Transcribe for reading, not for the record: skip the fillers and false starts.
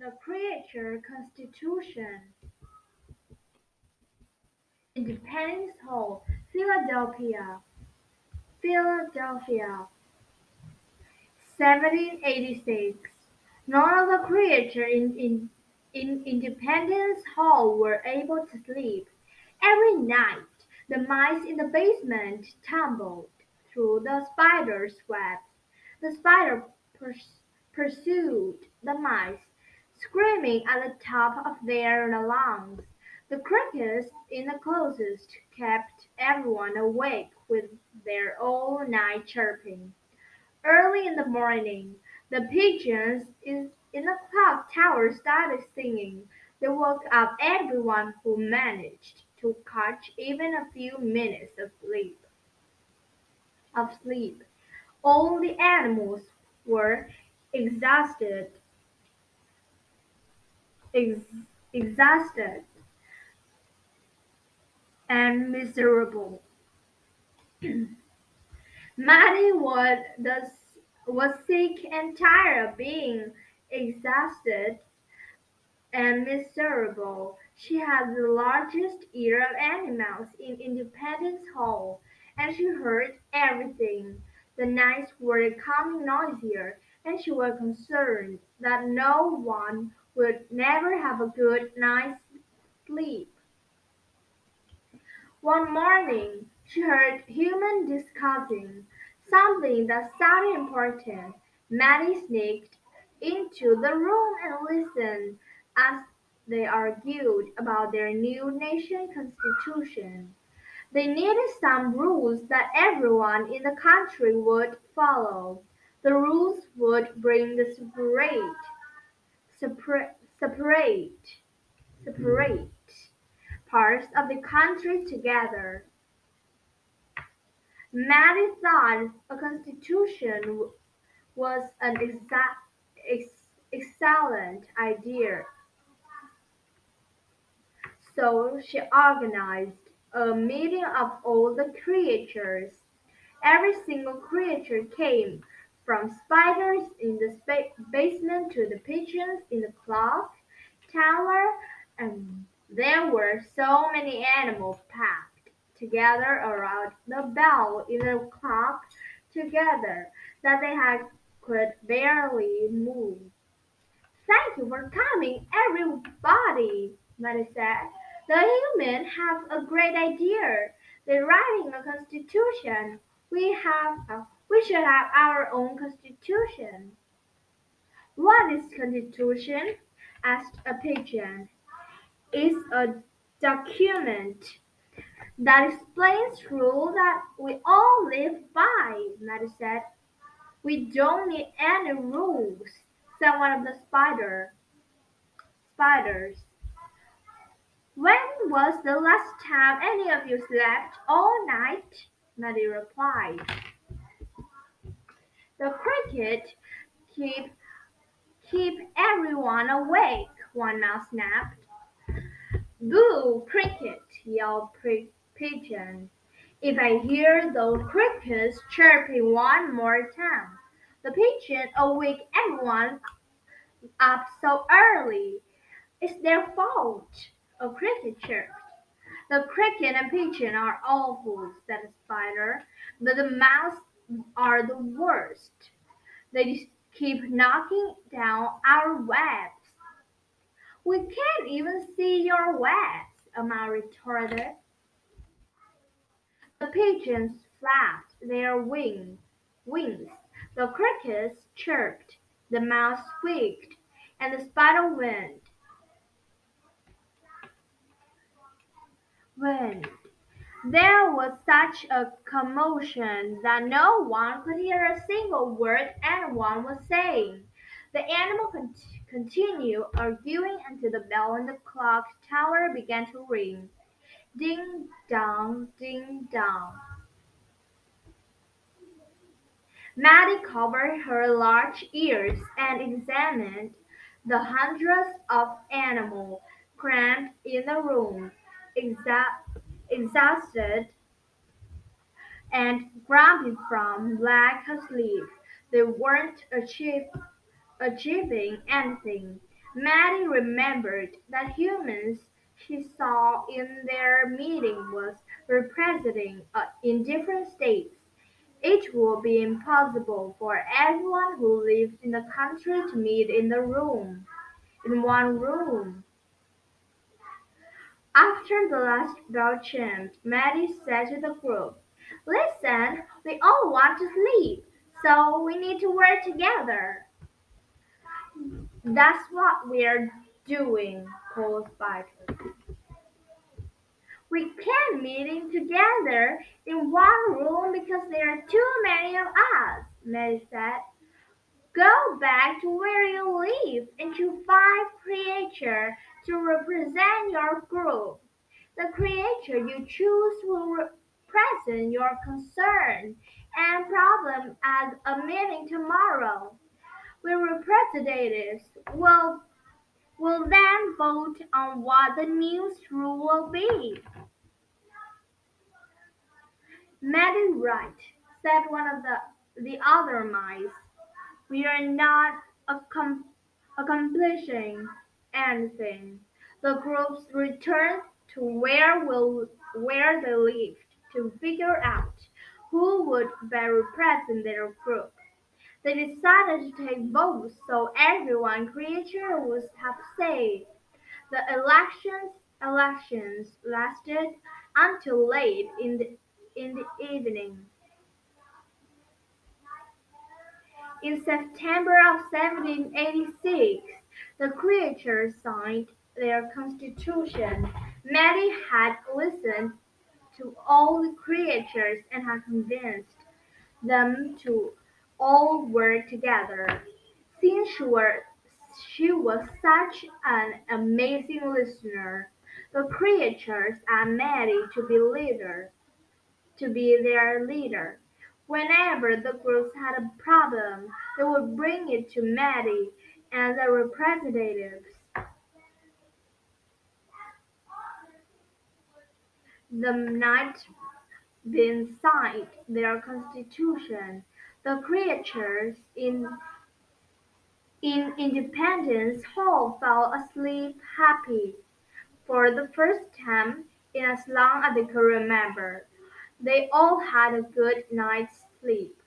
The Creature Constitution, Independence Hall, Philadelphia, Philadelphia, 1786. None of the creatures in Independence Hall were able to sleep. Every night, the mice in the basement tumbled through the spider's webs. The spider pursued the mice, screaming at the top of their lungs. The crickets in the closest kept everyone awake with their all-night chirping. Early in the morning, the pigeons in the clock tower started singing. They woke up everyone who managed to catch even a few minutes of sleep. All the animals were exhausted, ex- exhausted and miserable. Maddie was sick and tired of being exhausted and miserable. She had the largest ear of animals in Independence Hall, and she heard everything. The nights were becoming noisier, and she was concerned that no one would never have a good night's sleep. One morning, she heard humans discussing something that sounded important. Maddie sneaked into the room and listened as they argued about their new nation constitution. They needed some rules that everyone in the country would follow. The rules would bring the separate, separate parts of the country together. Mary thought a constitution was an excellent idea, so she organized a meeting of all the creatures. Every single creature came, from spiders in the basement to the pigeons in the clock tower, and there were so many animals packed together around the bell in the clock together that could barely move. Thank you for coming, everybody, Mary said. The humans have a great idea. They're writing a constitution. We should have our own constitution. What is constitution? Asked a pigeon. It's a document that explains rules that we all live by, Mary said. We don't need any rules, said one of the spiders. When was the last time any of you slept all night? Maddie replied. The cricket keep keep everyone awake, one mouse snapped. Boo, cricket, yelled pigeon. If I hear those crickets chirping one more time, the pigeon will wake everyone up so early. It's their fault, a cricket chirped. The cricket and pigeon are awful, said the spider, but the mouse are the worst. They just keep knocking down our webs. We can't even see your webs, a mouse retorted. The pigeons flapped their wings. The crickets chirped. The mouse squeaked, and the spider whined. There was such a commotion that no one could hear a single word anyone was saying. The animals continued arguing until the bell in the clock tower began to ring. Ding dong, ding dong. Maddie covered her large ears and examined the hundreds of animals crammed in the room, exhausted and grumpy from lack of sleep. They weren't achieving anything. Maddie remembered that humans she saw in their meeting was representing in different states. It would be impossible for everyone who lived in the country to meet in one room. After the last bell chimed, Maddie said to the group, "Listen, we all want to sleep, so we need to work together." "That's what we're doing," called Spider. "We can't meeting together in one room because there are too many of us," Maddie said. "Go back to where you live and choose five creatures to represent your group. The creature you choose will represent your concern and problem at a meeting tomorrow. The representatives will then vote on what the new rule will be." "Maddie right," said one of the other mice. "We are not accomplishing anything." The groups returned to where they lived to figure out who would better represent their group. They decided to take votes so everyone creature would have say. The elections lasted until late in the evening. In September of 1786, the creatures signed their constitution. Mary had listened to all the creatures and had convinced them to all work together. Since she was such an amazing listener, the creatures asked Mary to be their leader. Whenever the groups had a problem, they would bring it to Maddie and the representatives. The night being signed their constitution, the creatures in Independence Hall fell asleep happy. For the first time in as long as they could remember, they all had a good night's sleep.